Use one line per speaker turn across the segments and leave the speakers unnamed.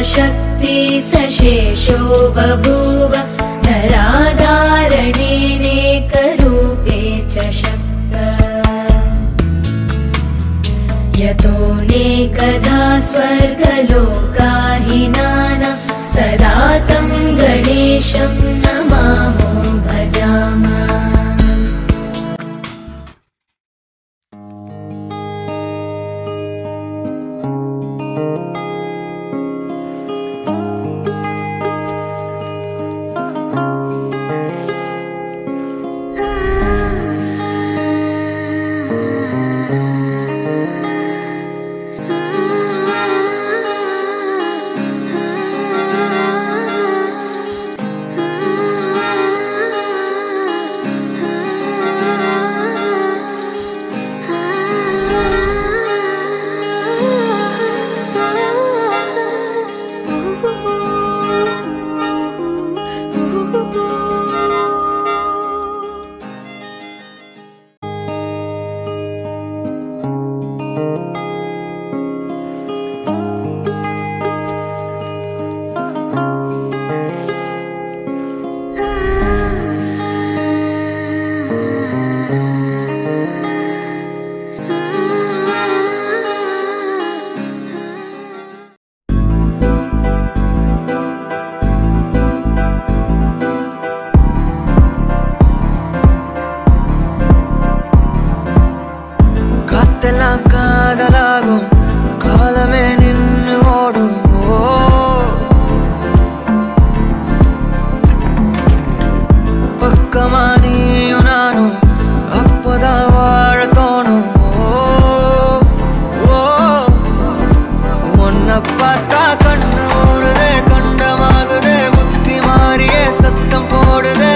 शक्ति सशेषो बभूव नराधारणेनेकरूपे च शक्त यतोऽनेकधा स्वर्गलोकाहिनानां सदा तं गणेशं नमामो भजामः।
காதலாகும் காலமே நின்று ஓடும் பக்கமா நீயும் நானும் அப்பதான் வாழ தோணும் உன்னை பார்த்தா கண்ணு ஊறுதே கண்டமாகுதே புத்தி மாறியே சத்தம் போடுதே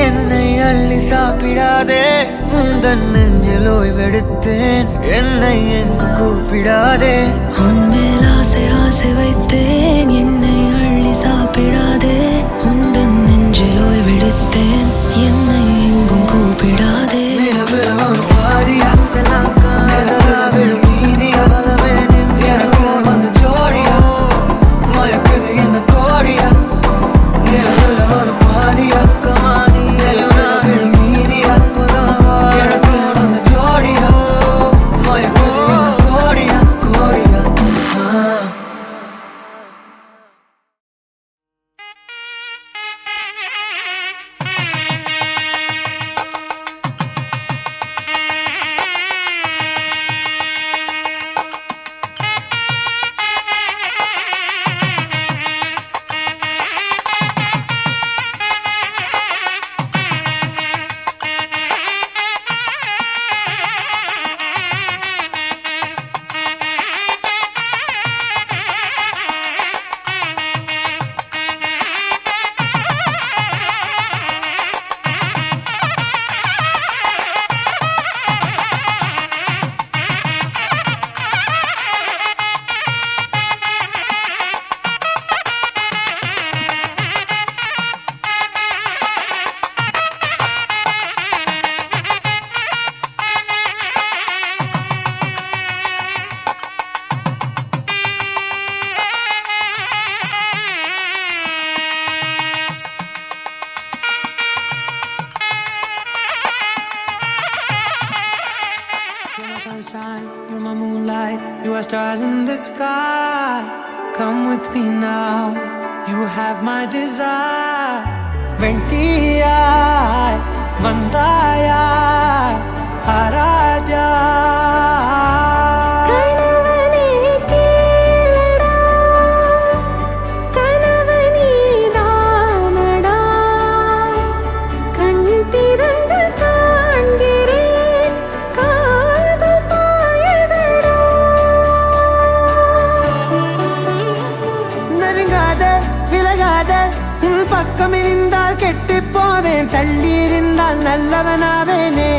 என்னை அள்ளி சாப்பிடாதே முந்தன் நெஞ்சில் ஓய்வெடுத்தேன் என்னை எங்கு கூப்பிடாதே
உன்மேல் ஆசை ஆசை வைத்தேன் என்னை அள்ளி சாப்பிடாதே முந்தன் நெஞ்சில் ஓய்வெடுத்தேன் என்னை எங்கும் கூப்பிடாதே
shine, you're my moonlight, you are stars in the sky. Come with me now, you have my desire. Ventiyai, vandayai, Araja. பக்கமிருந்தால் கெட்டு போவேன், தள்ளி இருந்தால் நல்லவனாவேனே.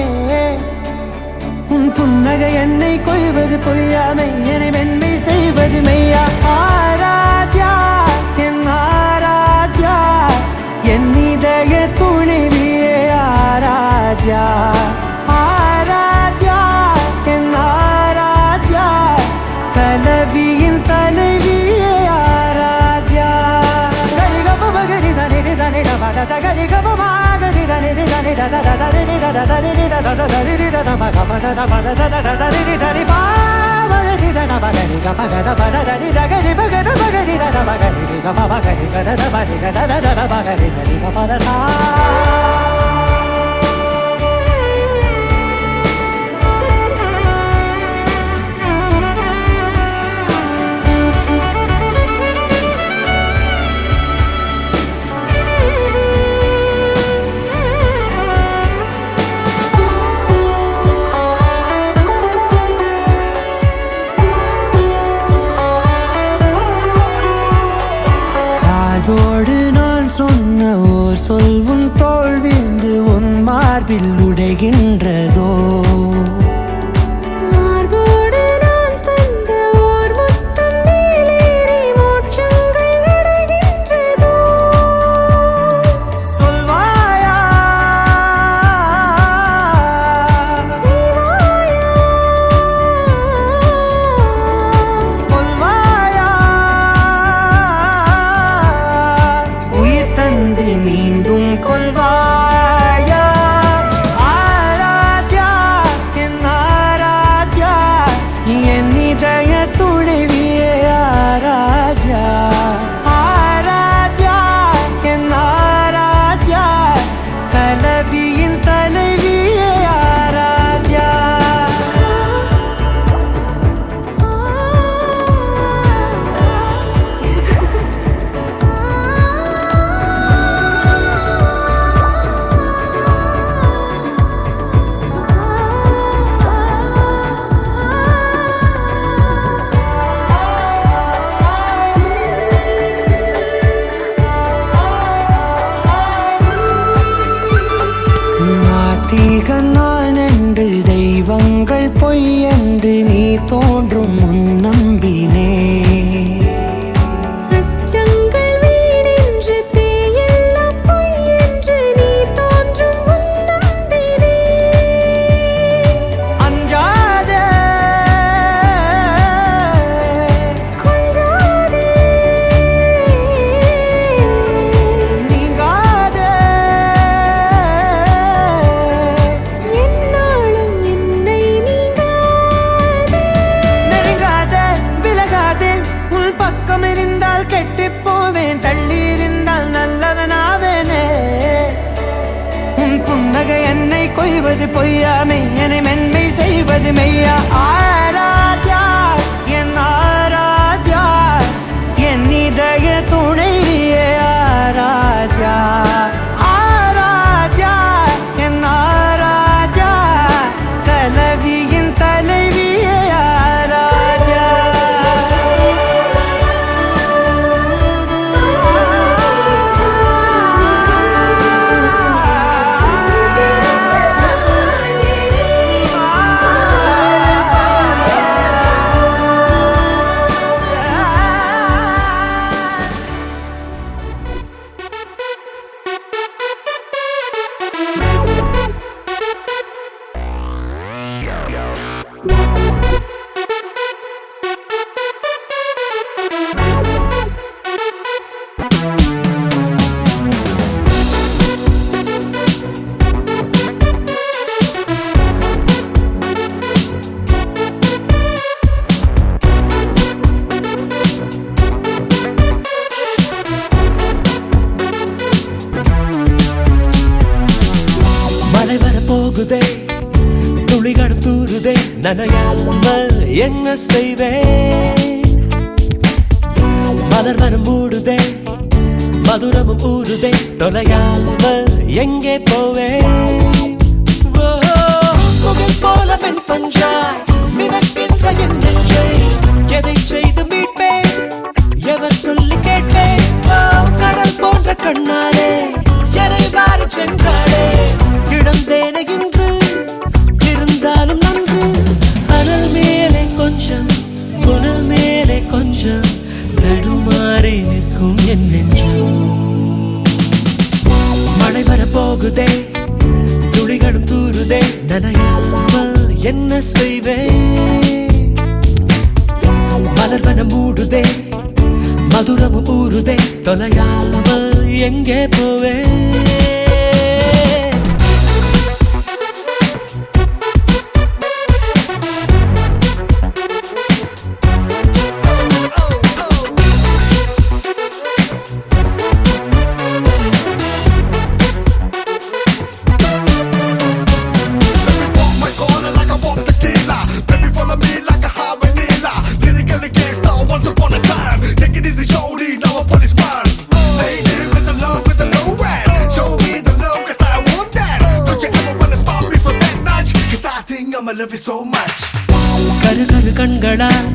உன் புன்னகை என்னை கொய்வது பொய்யாமை, என்னை மென்மை செய்வது மெய்யா. ஆராத்யா என் ஆராத்யா, என் இதய துணைவியே ஆராத்யா. ஆராத்யா என் Aradhya, கலவியின் தலைவியே Aradhya. Gari ga ma ga ri da ni da ni da da da da ri da da da ri da da da da ri da da ma ga ma da da ba da da da da ri da ri ba ma ri da da ba ga ri ga ma ga da ba da da ri da ga ri ba ga da ba ga ri da da ba ga ri ga ma ba ga ri ga da da ba ri ga da da da da ba ga ri da ri ga ba da da. அதோடு நான் சொன்ன ஓர் சொல் உன் தோள் வீழ்ந்து உன் மார்பில் உடைகின்றதோ. மீண்டும் கொள்வாயா ஆராத்யா என் ஆராத்யா, என் இதய துணைவியே ஆராத்யா. ஆராத்யா என் ஆராத்யா, கலவியின் தலைவியே ஆராத்யா. நான் என்று தெய்வங்கள் பொய் என்று நீ தோன்றும் முன் நம்பினே. கெட்டு போவேன், தள்ளி இருந்தால் நல்லவனாவேனே. உன் புன்னகை என்னை கொய்வது பொய்யாமை, என்னை மென்மை செய்வது மெய்யா. ஆராத்யா என் ஆராத்யா, என் இதய துணைவியே ஆராத்யா. ஆராத்யா என் ஆராத்யா, கலவியின் தலைவியே ஆராத்யா. என்ன செய்வேன்? மலர்வனம் மூடுதே, மதுரமும் ஊறுதே, தொலையாமல் எங்கே போவேன்? முகில் போல பெண் பஞ்சாய் மிதக்கின்ற என் நெஞ்சை எதை செய்து மீட்பேன்? எவர் சொல்லி கேட்பேன்? கடல் போன்ற கண்ணாலே எரை வாரி சென்றாலே இழந்தேன இன்று இருந்தாலும் நன்று. அனல் மேலே கொஞ்சம் புனல் மேலே கொஞ்சம் தடுமாறி நிற்கும் என் நெஞ்சம். மழை வர போகுதே, துளிகளும் தூருதே, நனையாமல் என்ன செய்வேன்? மலர்வனம் மூடுதே, மதுரமும் ஊறுதே, தொலையாமல் எங்கே போவேன்? கரு கரு கண்களால்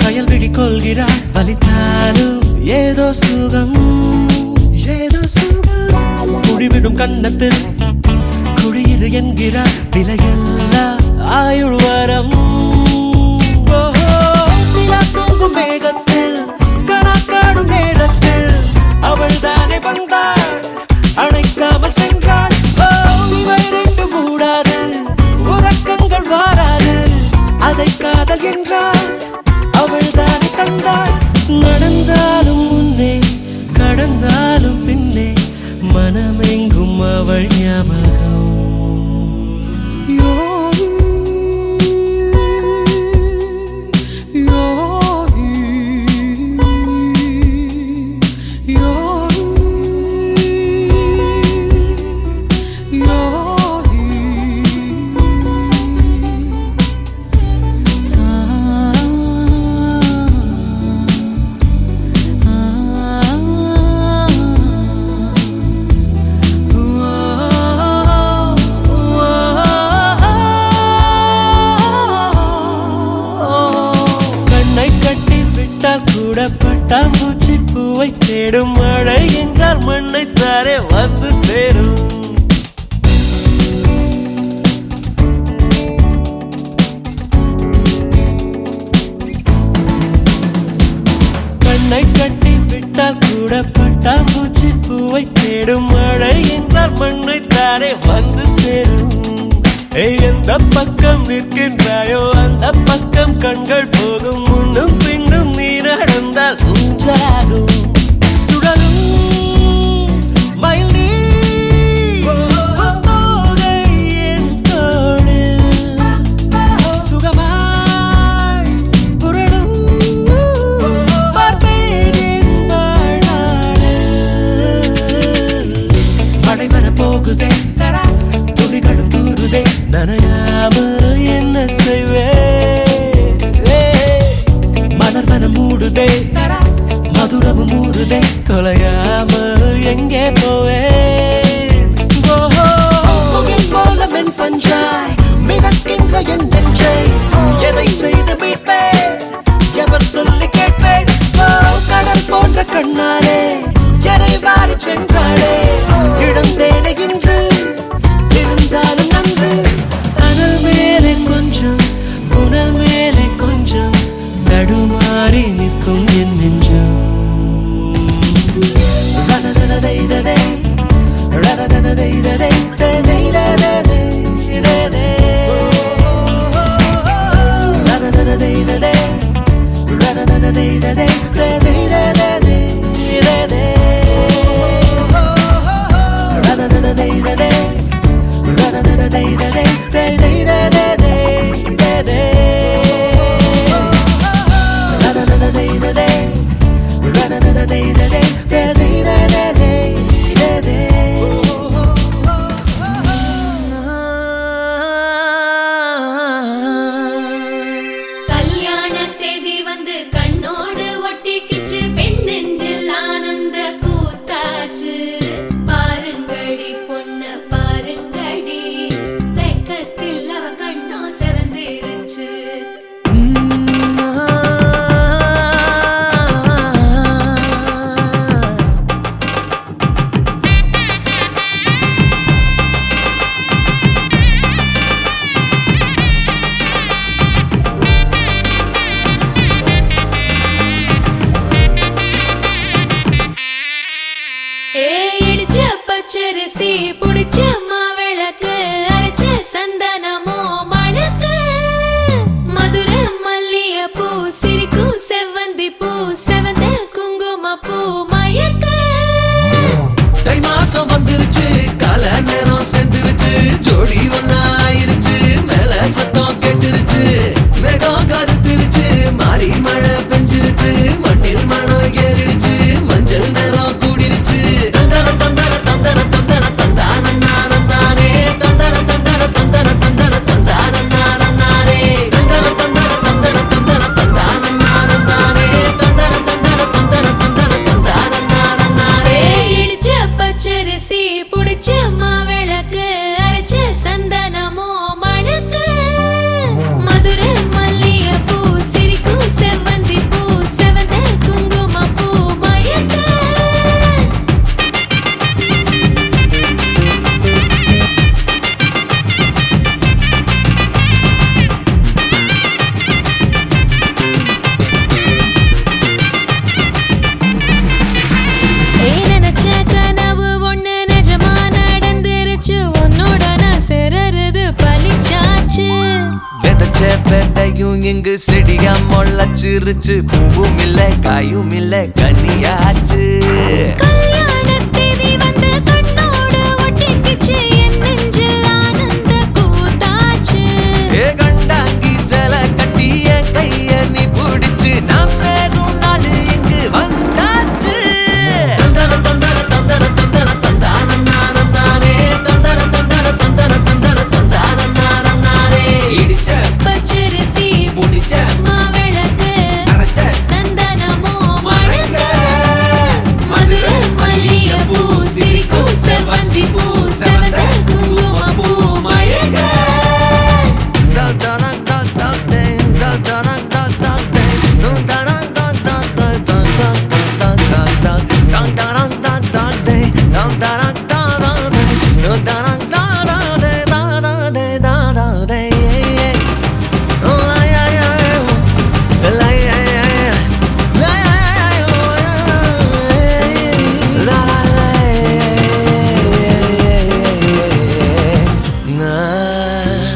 கயல் விழி கொள்கிறார், வலித்தாலும் ஏதோ சுகம், ஏதோ சுகம். குடிவிடும் கன்னத்தில் குடியிரு என்கிறார், விலையில்லா ஆயுள் வரம். தூங்கும் மேகத்தில் கணக்காடும் நேரத்தில் அவள் தானே வந்தாள், அணைக்காமல் சென்றாள். இவை ரெண்டு மூடாது, உறக்கங்கள் வாராது, அதை காதல் என்றால் அவள் தானே தந்தாள். நடந்தாலும் முன்னே கடந்தாலும் பின்னே மனமெங்கும் அவள் ஞாபகம். பட்டாம்பூச்சி பூவை தேடும், மழை என்றால் மண்ணை தாரே வந்து சேரும். கண்ணை கட்டி விட்டால் கூட பட்டாம்பூச்சி பூவை தேடும், மழை என்றால் மண்ணை தாரே வந்து சேரும். எந்த பக்கம் நிற்கின்றாயோ அந்த பக்கம் கண்கள் போகும், முன்னும் பின்னும் நீ நடந்தால் உஞ்சாகும். சுடலும் மயில் நீ என் தோளில் சுகமாய் புரளும் பார்ப்பேன் என் வாழ்நாளில். மழை வர போகுதே, துளிகளும் தூருதே, நனையாமல் என்ன செய்வேன்? மலர்வனம் மூடுதே, மதுரமும் ஊறுதே, தொலையாமல் எங்கே போவேன்? முகில் போல மென் பஞ்சாய் மிதக்கின்ற என் நெஞ்சை எதை செய்து மீட்பேன்? எவர் சொல்லி கேட்பேன்? கடல் போன்ற கண்ணாலே எரை வாரி சென்றாளே இழந்தேனே இன்று இருந்தாலும் நன்று. அனல் மேலே கொஞ்சம் புனல் மேலே கொஞ்சம் தடுமாறி நிற்கும் என் நெஞ்சம்.
வந்துருச்சு கால நேரம் சென்றுருச்சு ஜோடி ஒன்னா ஆயிருச்சு மேல சத்தம் கெட்டுருச்சு மேகம் கருத்துருச்சு மாறி மழை பெஞ்சிருச்சு மண்ணில் மனம் ஏறிடுச்சு மஞ்சள் நேரம் கூடிருச்சு தந்தர தந்தர தந்தர தந்தர தந்தானே தந்தர தந்தர தந்தர தந்தர தந்தானே தந்தர தந்தர தந்தர தந்தர தந்தானே தந்தர தந்தர தந்தர தந்தர தந்தானே
இடிச்ச பச்சரிசி புடிச்ச மாவிளக்கு அரைச்ச சந்தனமோ மணக்கு மதுரை மல்லிகைப்பூ சிரிக்கும் செவ்வந்தி பூ செவந்த குங்குமப்பூ மயக்க நினைச்ச கனவு ஒண்ணு நிஜமா நடந்துருச்சு உன்னோட நான் சிறருது பலிச்சாச்சு
விதைச்ச விதையும் இங்கு செடியா முளைச்சிருச்சு பூவும் இல்ல காயும் இல்ல கனியாச்சு
கல்யாணத்தேதி வந்து கண்ணோடு ஒட்டிக்கிச்சு என் நெஞ்சில் ஆனந்த கூத்தாச்சு
ஏ கண்டாங்கி சில கட்டி என் கைய நீ பிடிச்சு நாம் சேரும் நாள் இங்கு வந்தாச்சு தந்தர தந்தர தந்தர தந்தர தந்தானே தந்தர தந்தர தந்தர தந்தர தந்தானே இடிச்ச
பச்சரிசி
புடிச்ச
மாவிளக்கு
அரைச்ச
சந்தனமோ மணக்க மதுரை மல்லிகைப்பூ சிரிக்கும் செவ்வந்தி பூ செவந்த குங்குமப்பூ மயக்க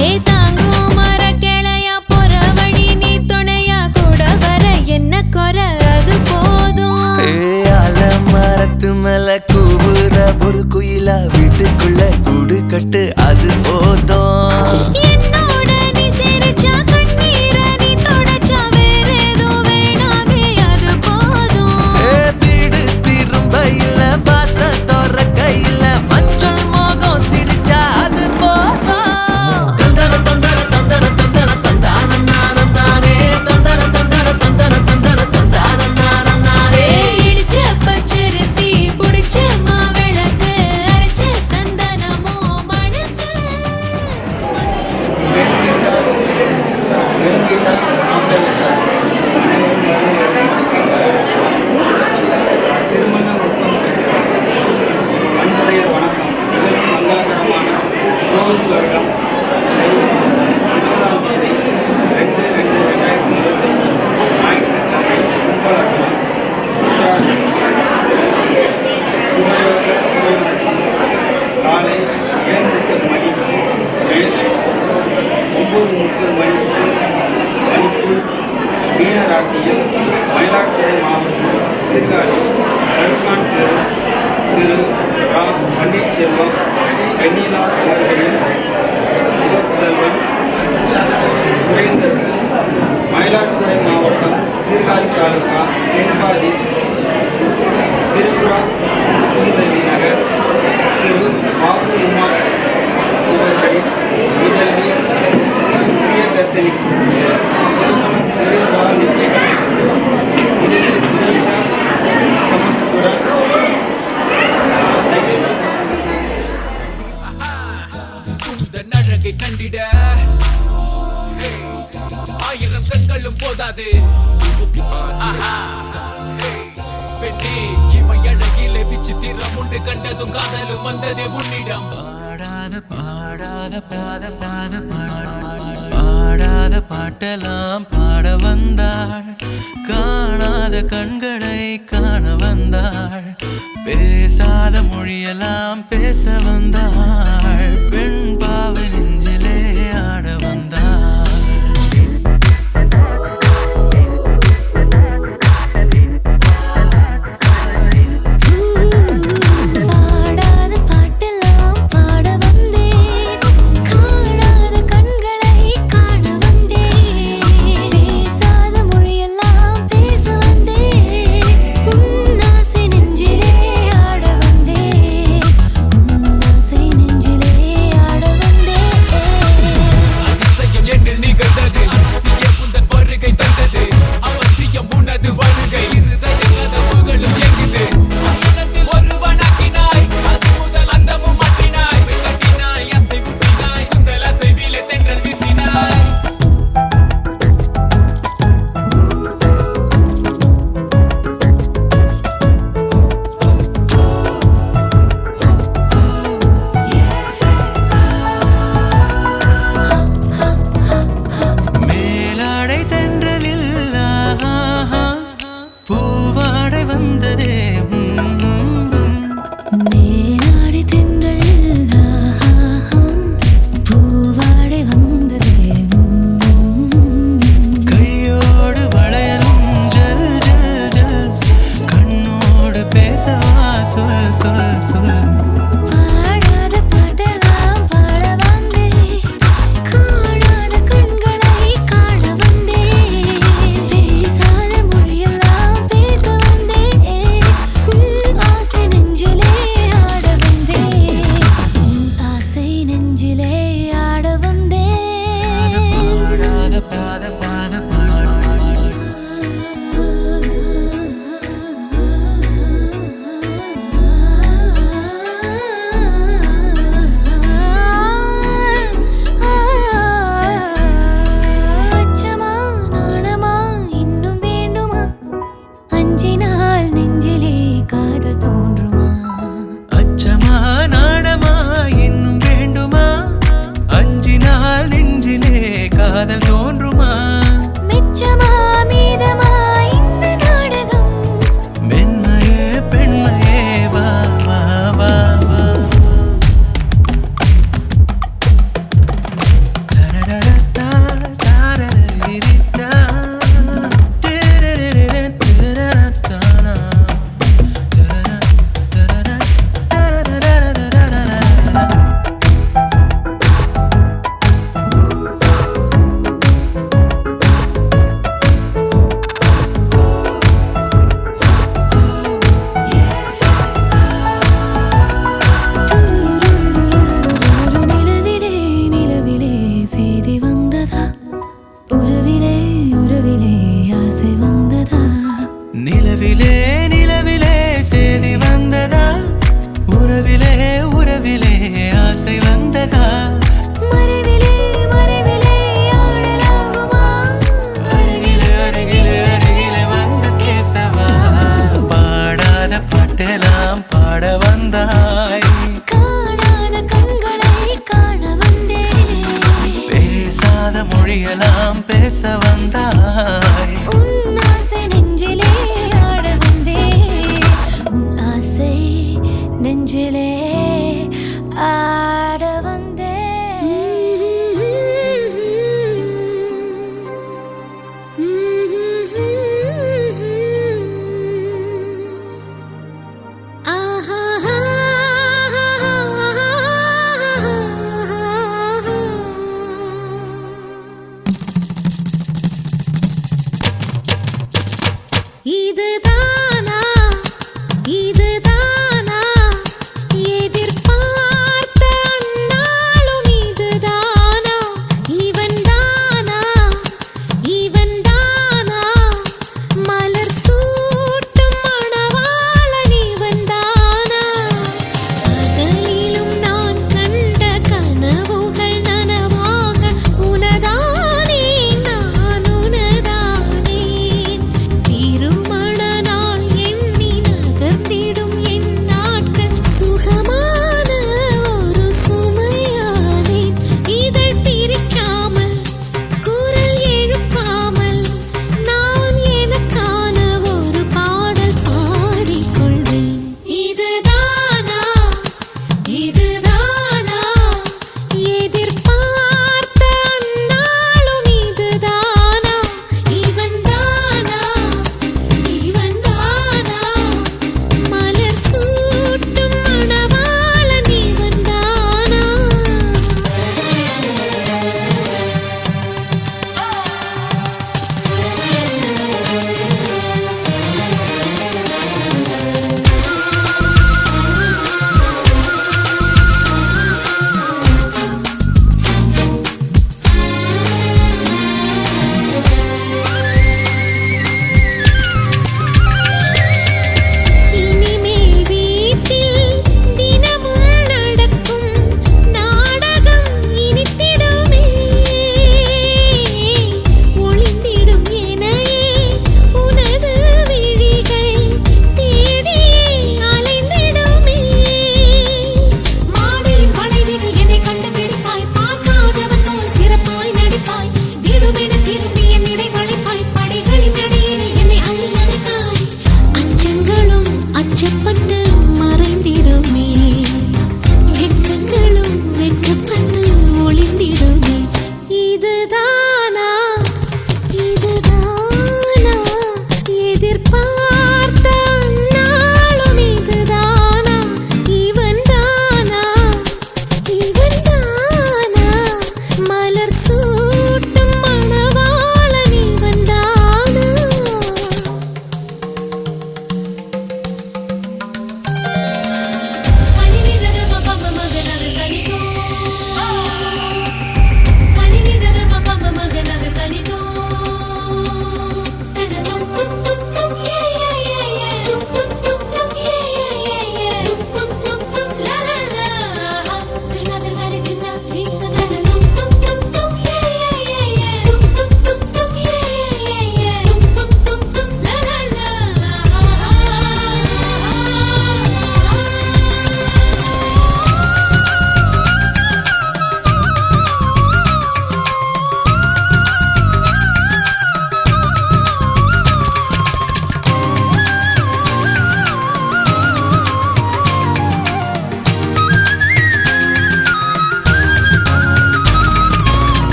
ஏ தாங்கும் மரக்கிளையா போற வழி நீ துணையா கூட வர என்ன குறை அது போதும்
மரத்து மேல கூவுற ஒரு குயிலா வீட்டுக்குள்ள கூடு கட்டு அது போதும்
என்னோட நீ சிரிச்சா கண்ணீர நீ தொடச்சா வேற ஏதோ வேணாமே அது போதும்
வீடு திரும்ப இல்ல பாச தோற கையில மஞ்சள் மோகம் சிரிச்சா அது போதும் தந்தர தந்தர தந்தர தந்தர தந்தானே தந்தர தந்தர தந்தர தந்தர தந்தானே
இடிச்ச பச்சரிசி புடிச்ச மாவிளக்கு அரைச்ச சந்தனமோ மணக்க
திருமண அன்புடைய வணக்கம் மிகவும் மங்களகரமான கோவில் வருடம் 20ஆம் தேதி 2/2/2025 ஞாயிற்றுக்கிழமை கும்பலக்கம் காலை 7:30 மணிக்கு மேல் 9:30 மணிக்குள் மீன ராசியில் மயிலாடுதுறை மாவட்டம் சீர்காழி சருக்கான் திரு ரா பன்னீர்செல்வம் வெண்ணிலா அவர்களின் புதல்வன் சுரேந்தர் மயிலாடுதுறை மாவட்டம் சீர்காழி தாலுகா தென்பாதி திருப்புரா சுந்தரி நகர் திரு பாபு உமா இவர்களின் முதல்வி பிரியதர்சினி திருமணம் திருவாள் இது சுரேந்தா சமத்துடன்
உந்தன் அழகை கண்டிட ஆயிரம் கண்களும் போதாது பெண்ணே இவை அழகிலே விசித்திரம் உண்டு கண்டதும் காதலும் வந்தது உன்னிடம்
பாடாத பாட்டெல்லாம் பாட வந்தாள் காணாத கண்களை காண வந்தாள் பேசாத மொழியெல்லாம் பேச வந்தாள் பெண் பாவை நெஞ்சிலே ஆட வந்தாள்
பாடாத பாட்டு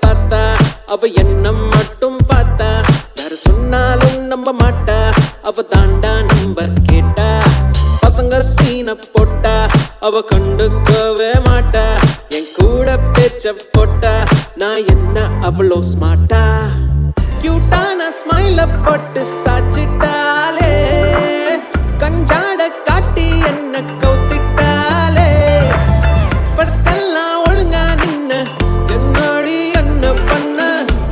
பார்த்தா அவ என்ன மட்டும் பார்த்தா யாரு சொன்னாலும் நம்ப மாட்டா அவ தாண்டா நம்பர் கேட்டா பசங்க சீன போட்டா அவ கண்டுக்கவே மாட்டா என் கூட பேச்ச போட்டா நான் என்ன அவ்வளோ ஸ்மார்ட்டா கியூட்டான ஸ்மைல போட்டு சாச்சிட்டாலே கஞ்சாட காட்டி என்ன கவுத்திட்டாலே ஃபர்ஸ்ட் எல்லாம் ஒழுங்கா நின்ன என்னோடி என்ன பண்ண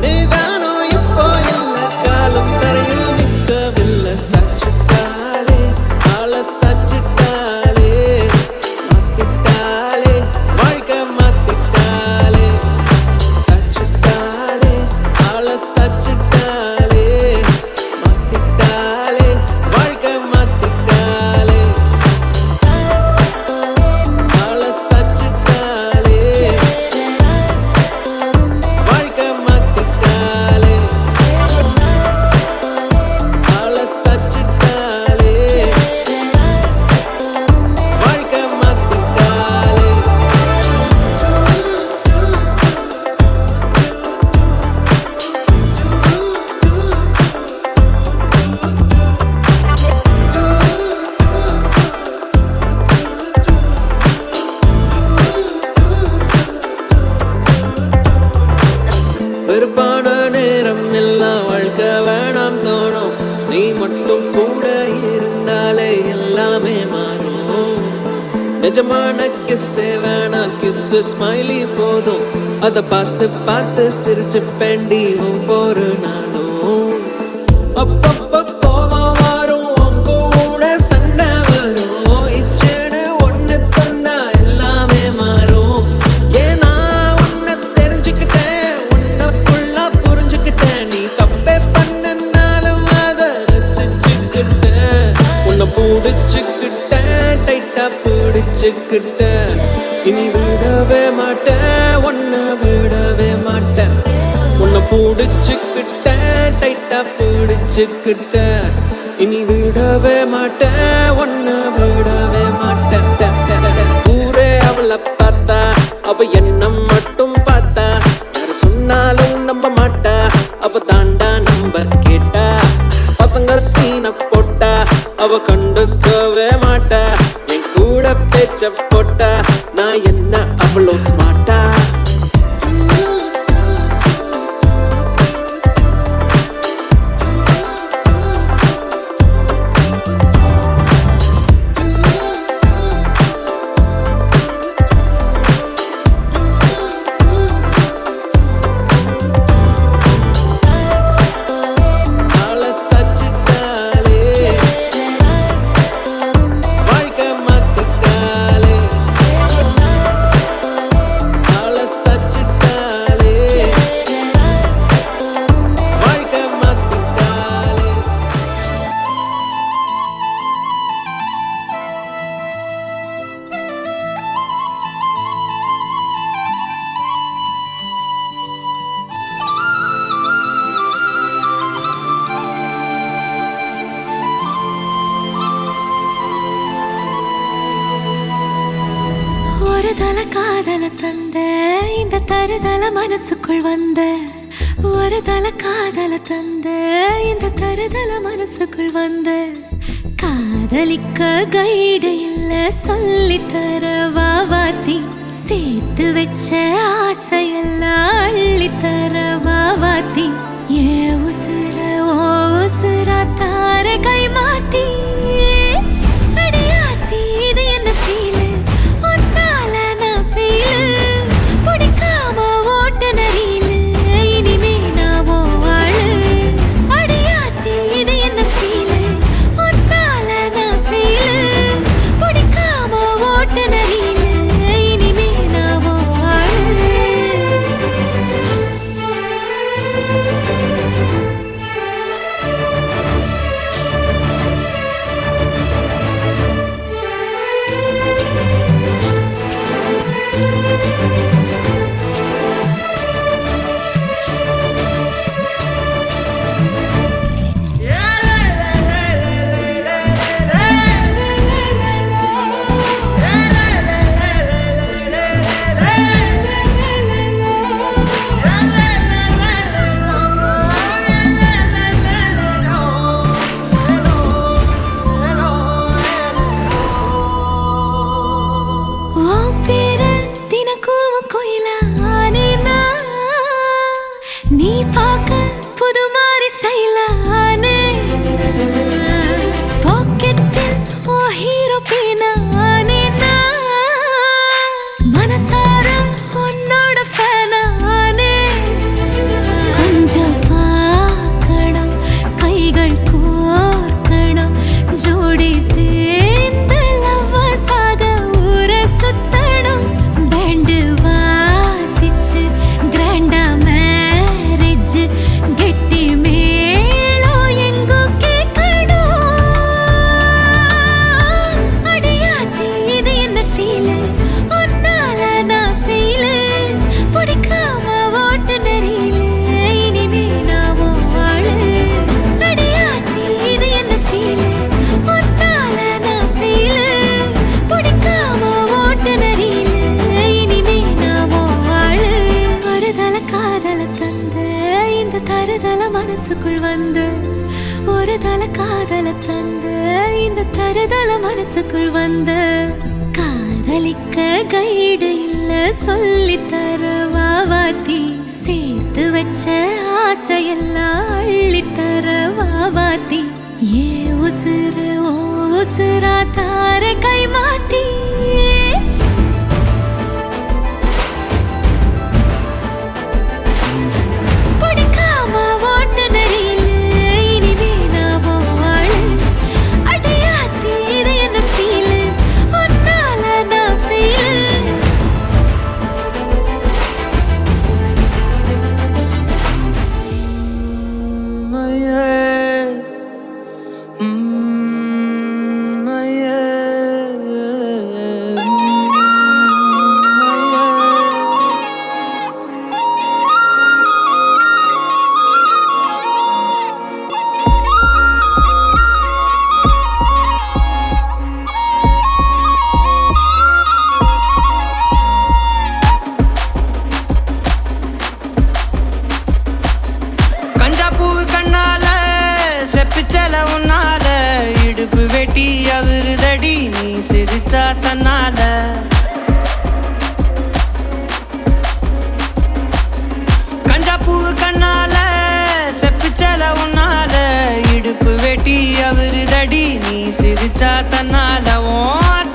நீதானோ இப்போ இல்ல காலம் தரையில் நிற்கவில்லை சாச்சிட்டாலே ஆள சாச்சிட்டாலே மாத்திட்டாலே வாழ்க்கை மாத்திட்டாலே சாச்சிட்டாலே ஆள சாச்சிட்டாலே மாத்திட்டாலே வாழ்க்கை மாத்திட்டாலே ஆள சாச்சிட்டாலே வாழ்க்கை மாத்திட்டாலே ஆள சாச்சிட்டாலே வாழ்க்கை மாத்திட்டாலே வெறுப்பான நேரம் எல்லாம் வாழ்க்கை வேணாம் தோணும் நீ மட்டும் கூட இருந்தாலே எல்லாமே மாறும் நிஜமான கிஸ்ஸே வேணாம் கிஸ்ஸு ஸ்மைலி போதும் அதை பார்த்து பார்த்து சிரிச்சு பெண்டி ஒவ்வொரு நாளும் அப்பப்ப கோவம் வரும் உன் கூட சண்டை வரும் இச்சேன்னு ஒண்ணு தந்தா எல்லாமே மாறும் ஏன்னா உன்னை தெரிஞ்சுக்கிட்டேன் உன்னை ஃபுல்லா புரிஞ்சுக்கிட்டேன் நீ தப்பே பண்ணனாலும் அதை ரசிச்சுக்கிட்டேன் உன்னை பிடிச்சுக்கிட்டேன் டைட்டா பிடிச்சுக்கிட்டேன் இனி விடவே மாட்டேன் உன்னை விடவே மாட்டேன் உன்னை பிடிச்சுக்கிட்டேன் டைட்டா பிடிச்சுக்கிட்டேன் இனி விடவே மாட்டேன் உன்னை விடவே மாட்டேன் ஊரே அவளை பார்த்தா அவ என்ன மட்டும் பார்த்தா யாரு சொன்னாலும் நம்ப மாட்டா அவ தாண்டா நம்பர் கேட்டா பசங்க சீன போட்டா அவ கண்டுக்கவே மாட்டா என் கூட பேச்ச போட்டா நான் என்ன அவ்வளோ ஸ்மார்ட்டா ஆள சாச்சிட்டாலே வாழ்க்கை மாத்திட்டாலே ஆள சாச்சிட்டாலே வாழ்க்கை மாத்திட்டாலே
ஒரு தல காதல தந்த இந்த தருதல மனசுக்குள் வந்த ஒரு தல காதல தந்த இந்த தருதல மனசுக்குள் வந்த காதலிக்க கைடு இல்ல சொல்லித்தர வாவாத்தி சேர்த்து வச்ச ஆசையெல்லாம் அள்ளித்தர வாவாத்தி ஏ உசுர ஓ உசுரா தார கை மாத்தி அடியாத்தி இது என்ன ஃபீலு ஒன்னால நான் ஃபீலு பிடிக்காம ஓட்ட நரீலு இனிமே நான் ஓ ஆளு அடியாத்தி இது என்ன ஃபீலு ஒன்னால நான் ஃபீலு பிடிக்காம ஓட்ட நரீலு இனிமே நான் ஓ ஆளு நீ பார்க்க புது மாதிரி ஸ்டைலானே பாக்கெட்டில் ஓ ஹீரோ பீனானே மனசார உன்னோட ஃபேனானே கொஞ்சம் பார்க்கணும் கைகள் கோர்க்கணும் ஜோடி சேர்ந்து லவ்வர்ஸாக ஊரை சுத்தணும் பேண்டு வாசிச்சு கிராண்டா மேரேஜ் கெட்டி மேளம் எங்கோ கேட்கணும் அடியாத்தி இது என்ன ஃபீலு ஒன்னால நான் ஃபீலு பிடிக்காம ஓட்டு நெறியில இனிமே நான் வாழு அடியாத்தி இது என்ன ஃபீலு ஒன்னால நான் ஃபீலு பிடிக்காம ஓட்டு நெறியில இனிமே நான் வாழு ஒருதல காதல தந்த இந்த தருதல மனசுக்குள் வந்து ஒரு தல காதல தந்த இந்த தருதல மனசுக்குள் வந்து காதலிக்க கைடு இல்ல சொல்லி தர வாவாத்தி சேர்த்து வச்ச ஆசையெல்லாம் அள்ளி தர வாவாத்தி ஏ உசுறு ஓ உசுரா தார கை மாத்தி பிடிக்காம ஓட்டு நெறியில இனிமே நான் வாழு அடியாத்தி இது என்ன ஃபீலு ஒன்னால நான் ஃபீலு
கஞ்சாப்பூ கண்ணால செப்பிச்சல உன்னால இடுப்பு வெட்டி அவருதடி நீ சிரிச்சா தன்னால கஞ்சாப்பூ கண்ணால செப்பிச்சல உன்னால இடுப்பு வெட்டி அவருதடி நீ சிரிச்சா தன்னால ஓ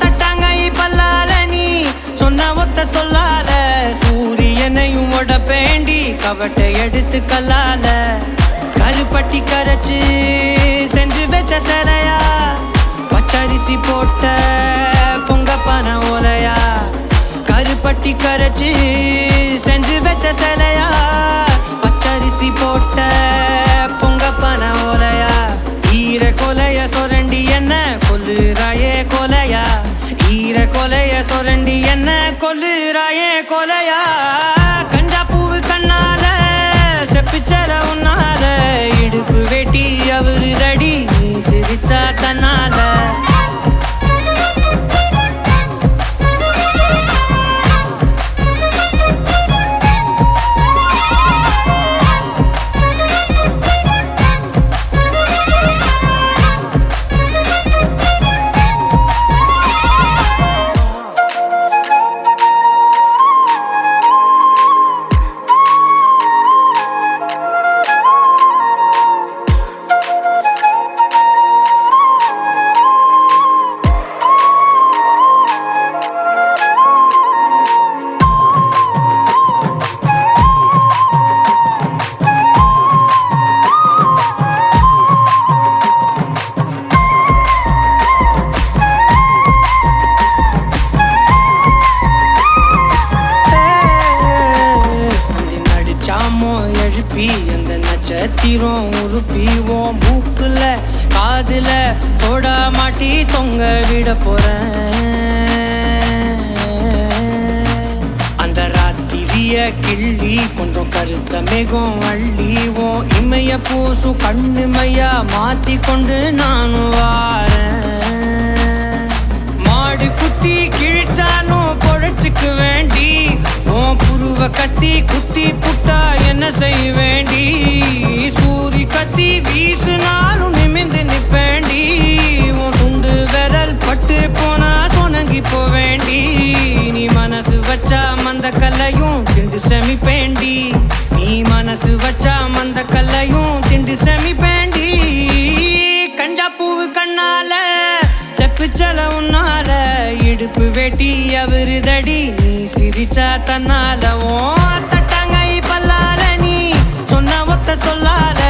தட்டாங்கை பல்லால நீ சொன்ன ஒத்த சொல்லால சூரியனையும் உடப்பேண்டி கவட்டை எடுத்து கல்லால கருப்பட்டி கரைச்சு செஞ்சு வச்ச சிலையா பச்சரிசி போட்ட பொங்கப்பான ஓலையா கருப்பட்டி கரைச்சு செஞ்சு வச்ச சிலையா பச்சரிசி போட்ட பொங்கப்பான ஓலையா ஈர கொலைய சொரண்டி என்ன கொல்லுறாயே கொலையா ஈர கொலைய சொரண்டி என்ன கொல்லுறாயே கொலையா கஞ்சாப்பூ கண்ணால செப்பிச்சல உன்னால இடுப்பு வெட்டி அவருதடி நீ சிரிச்சா தன்னால எழுப்பி அந்த நட்சத்திரம் உருப்பிவோம் மூக்குல காதுல தொட மாட்டி தொங்க விட போறேன் அந்த ராத்திரிய கிள்ளி கொஞ்சம் கருத்த மேகம் அள்ளிவோம் இமைய பூசும் கண்ணுமையா மாத்தி கொண்டு நானும் வாரேன் மாடு குத்தி கிழிச்சாலும் பொழைச்சுக்கு வேண்டி உன் புருவ கத்தி குத்தி புட்டா என்ன செய்ய வேண்டி சூரி கத்தி வீசுனாலும் நிமிந்து நிப்பேண்டி உன் சுண்டு விரல் பட்டு போனா சொனங்கி போவேண்டி நீ மனசு வச்சா மந்த கல்லையும் கிண்டு செமிப்பேண்டி நீ மனசு வச்ச செமிப்பேண்டி கஞ்சா பூவு கண்ணால செப்புச்சல உன்னால இடுப்பு வெட்டி அவருதடி நீ சிரிச்சா தன்னால ஓ தட்டாங்கை பல்லால நீ சொன்ன ஒத்த சொல்லால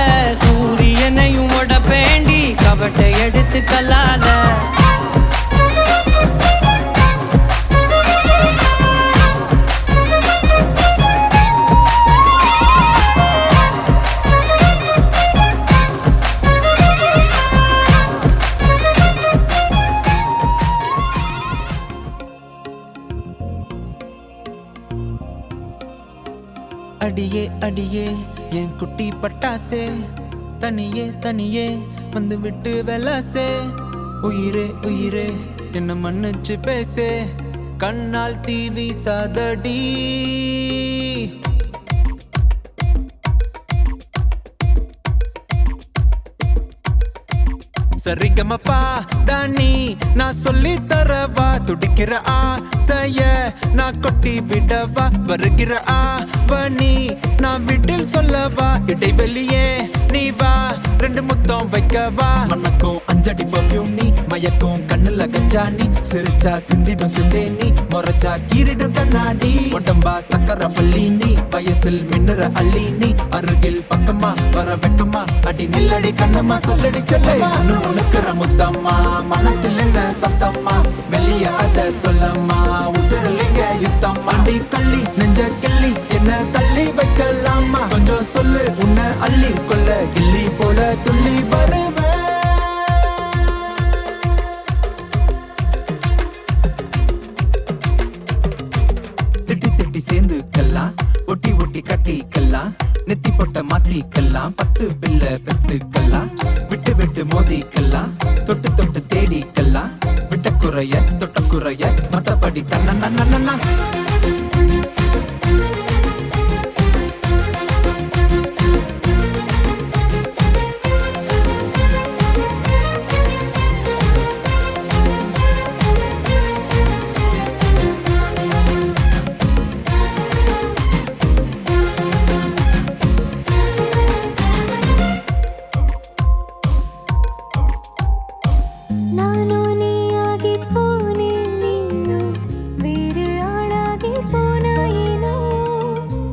சூரியனையும் உடப்பேண்டி கபட்டை எடுத்து கல்லால
அடியே அடியே என் குட்டி பட்டாசே தனியே தனியே வந்து விட்டு வெலாசே உயிரே உயிரே என்ன மன்னிச்சு பேசே கண்ணால் தீவி சாதடி சரிகமப்பா தானி நான் சொல்லி தரவா துடிக்கிற ஆசைய நான் கொட்டி விடவா வருகிற ஆவணி நான் வீட்டில் சொல்லவா இடைவெளியே நீ வா ரெண்டு முத்தம் வைக்கவா மனக்கும் அஞ்சடி பர்ஃபியூம் நீ மயக்கும் கண்ணுல கஞ்சா நீ சிரிச்சா சிந்திடும் சிந்தே நீ முறைச்சா கீரிடும் கண்ணாடி உடம்பா சக்கர பள்ளி நீ வயசில் மின்னுற அள்ளி நீ அருகில் பக்கமா வர வெக்கமா அடி நில்லடி கண்ணம்மா சொல்லடி செல்லமா உனக்குற முத்தம்மா மனசில் என்ன சத்தம்மா வெளிய அத சொல்லம்மா உசிரலிங்க யுத்தம்மா அடி கள்ளி நெஞ்ச கிள்ளி என்ன தள்ளி வைக்கலாமா கொஞ்சம் சொல்லு உன்னை அள்ளி கொள்ள கிள்ளி போல துள்ளி வருவேன் திட்டி திட்டி சேர்ந்துக்கலாம் ஒட்டி ஒட்டி கட்டிக்கலாம் நெத்தி பொட்ட மாத்திக்கலாம் 10 பிள்ளை பெத்துக்கலாம் விட்டு விட்டு மோதிக்கலாம் தொட்டு தொட்டு தேடிக்கலாம் விட்ட குறைய தொட்ட குறைய மத்தபடி தன்னா
நானோ நீயாகி போனேன் நீயோ வேறு ஆளாகி போனாயினோ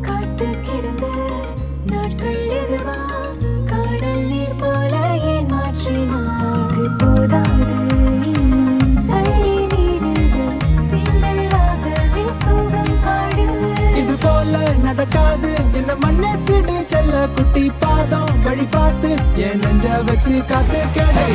காத்து கிடந்த நாட்கள் எதுவா காடல் நீர் போல ஏன் மாற்றினா இது போதாது இன்னும் தள்ளி நீரிது சிந்தலாகவே சோகம் பாடு
இது போல நடக்காது என்ன மன்னிச்சிடு செல்ல குட்டி பாதம் வழி பார்த்து என் நெஞ்ச வச்சு காத்து கடை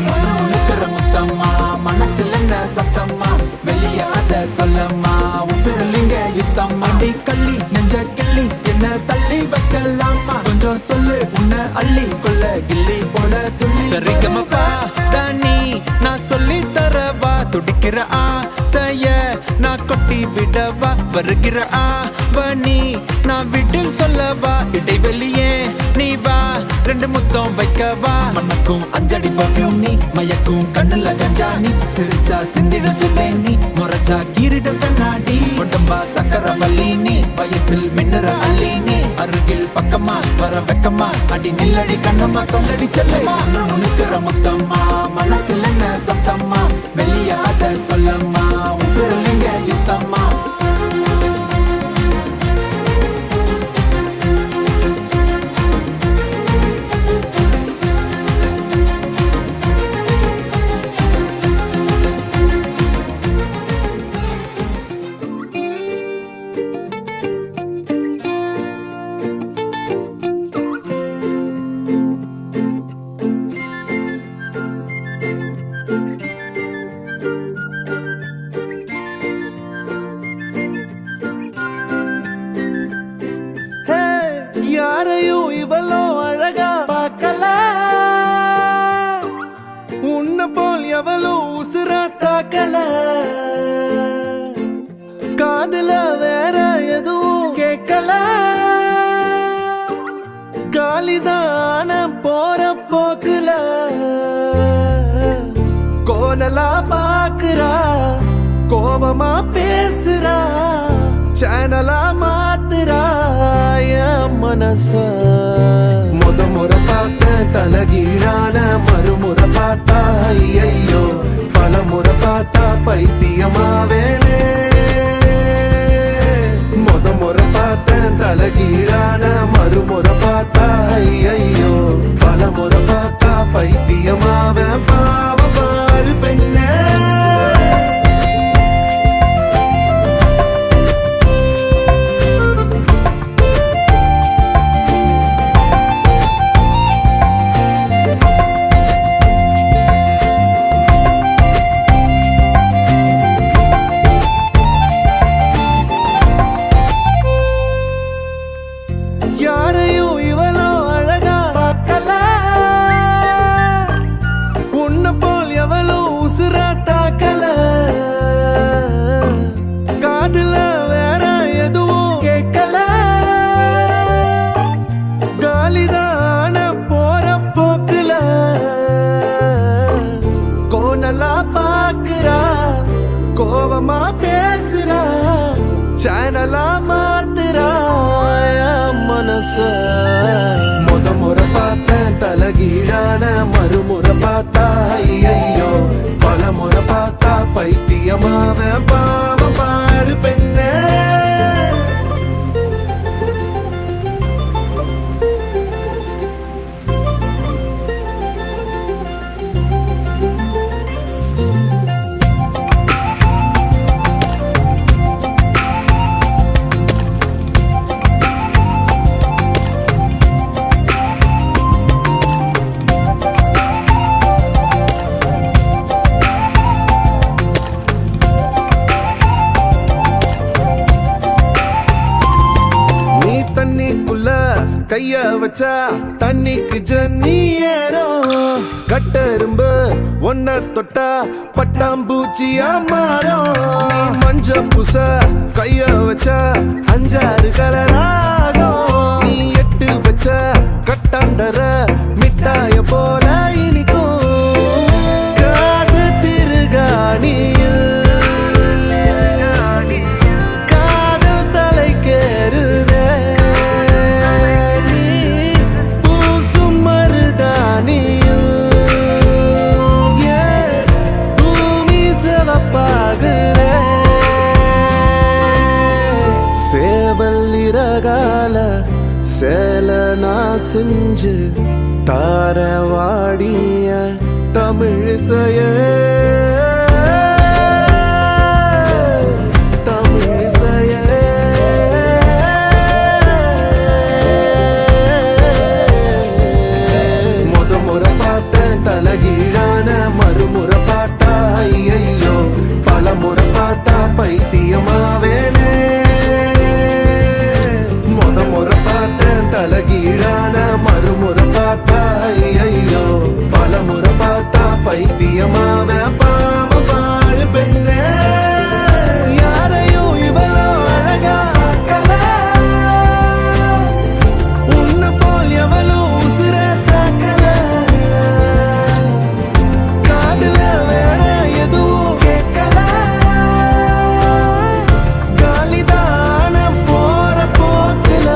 உனக்குற முத்தம்மா மனசுல என்ன சத்தம்மா வெளிய அத சொல்லம்மா உசிரலிங்க யுத்தம்மா அடி கள்ளி நெஞ்ச கிள்ளி என்ன தள்ளி வைக்கலாமா கொஞ்சம் சொல்லு உன்னை அள்ளி கொள்ள கிள்ளி போல துள்ளி சரிகமப்பா தானி நான் சொல்லி தரவா துடிக்கிற ஆசைய நான் கொட்டி விடவா வருகிற ஆவணி நான் வீட்டில் சொல்லவா இடைவெளியே நீ வா ரெண்டு முத்தம் வைக்கவா மனக்கும் அஞ்சடி பர்ஃபியூம் நீ மயக்கும் கண்ணுல கஞ்சா நீ சிரிச்சா சிந்திடும் சிந்தை நீ முறைச்சா கீரிடும் கண்ணாடி உடம்பா சக்கர வள்ளி நீ வயசில் மின்னுற அள்ளி நீ அருகில் பக்கமா வர வெக்கமா அடி நில்லடி கண்ணம்மா சொல்லடி செல்லம்மா உனக்குற முத்தம்மா மனசில் என்ன சத்தம்மா வெளிய அத சொல்லம்மா உசிரலிங்க யுத்தம்மா
யாரையும் இவ்வளோ அழகா பார்க்கல உன்னை போல் எவ்வளோ உசுரா தாக்கல காதுல வேற எதுவும் கேட்கல காலிதான போற போக்குல கோணலா பாக்குறா கோபமா பேசுறா சேனலா மாத்துறா என் மனச முறை பார்த்த பார்த்தேன் தலகீழான மறுமுறை பார்த்தா ஐயையோ பலமுறை பார்த்தா பைத்தியமாவேனே முறை பார்த்தேன் தலகீழான மறுமுறை பார்த்தா ஐயையோ பலமுறை பார்த்தா பைத்தியமாவேன் பாவ பாரு பெண்ணே யாரையும் இவளோ அழகா பார்க்கல உன்னை போல் எவளோ உசுரா தாக்கல காதுல வேற எதுவும் கேட்கல காலிதான போற போக்குல கோணலா பாக்குறா கோவமா பேசுறா சேனலா மாத்துறா மனச முறை பார்த்தேன் தலகீழான மறுமுறை பார்த்தா ஐயையோ பலமுறை பார்த்தா பைத்தியமாவேன் பாவ பாரு பெண்ணே தண்ணிக்குள்ள கைய வச்சா தண்ணிக்கு ஜன்னி ஏறும் கட்டெரும்பு ஒன்ன தொட்டா பட்டாம்பூச்சியா மாறும் மஞ்ச பூச கைய வச்சா 5-6 கலராகும் நீ எட்டு வச்ச கட்டாந்தர மிட்டாய போல இனிக்கும் காது திருகாணியில் காதல் தலைக்கேறுதே சேவல்லிரகால சேல நான் செஞ்சு தாரவாடிய தமிழிசைய தமிழிசைய முறை பார்த்தேன் தலகீழான மறுமுறை பார்த்தா ஐயையோ பலமுறை பார்த்தா பைத்தியமாவேனே முறை பார்த்தேன் தலகீழான மறுமுறை பார்த்தா ஐயையோ பலமுறை பார்த்தா பைத்தியமாவேன் பாவ பாரு பெண்ணே யாரையும் இவளோ அழகா பார்க்கல உன்னை போல் எவளோ உசுர தாக்கல காதுல வேற எதுவும் கேட்கல காலிதான போற போக்குல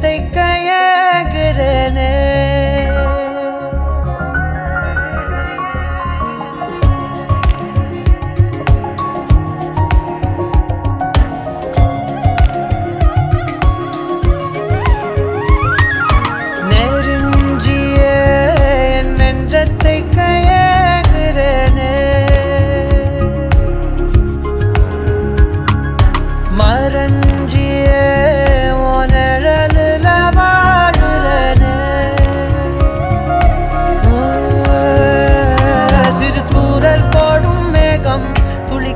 தைக்க ஏங்குறேனே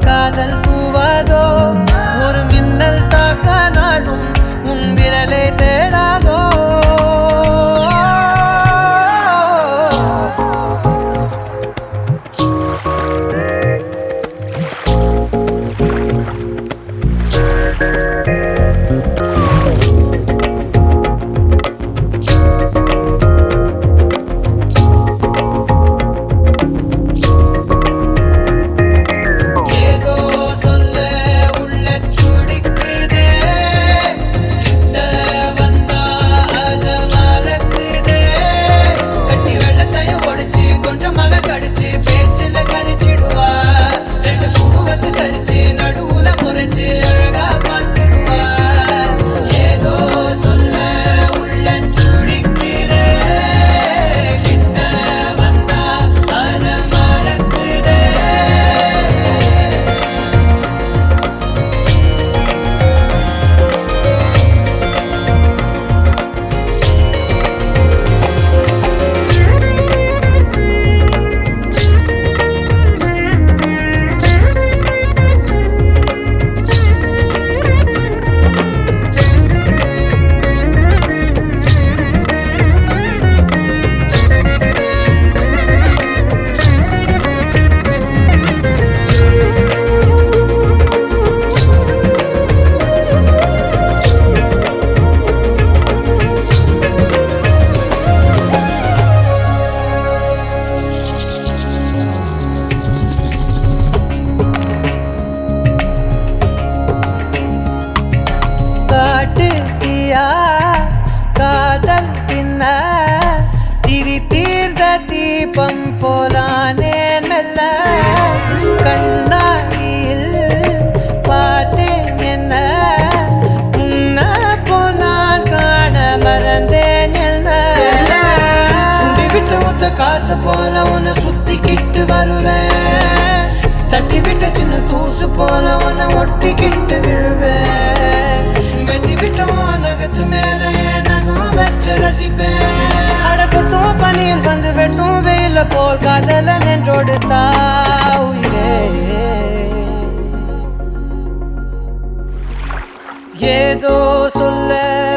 காதல் தூவாதோ ஒரு மின்னல் தாக்க நாடும் உன் விரலை தேடாதோ காதல் பின்ன திரி தீர்ந்த தீபம் போலானே மெல்ல கண்ணாடியில் பார்த்தேன் என்ன உன்ன போனான் காண மறந்தேன் என்ன சுண்டி விட்டு ஒத்த காசு போல உன்னை சுத்திக்கிட்டு வருவேன் தட்டி விட்ட சின்ன தூசு போல உன்னை ஒட்டிக்கிட்டு விழுவேன் வெட்டி விட்டோம் நகத்து மேல நகம் வச்சு ரசிப்பேன் அடக்கட்டும் பனியில் வந்து வெட்டும் வெயில போல் காதல நின்றோடு தாவுயிரே ஏதோ சொல்ல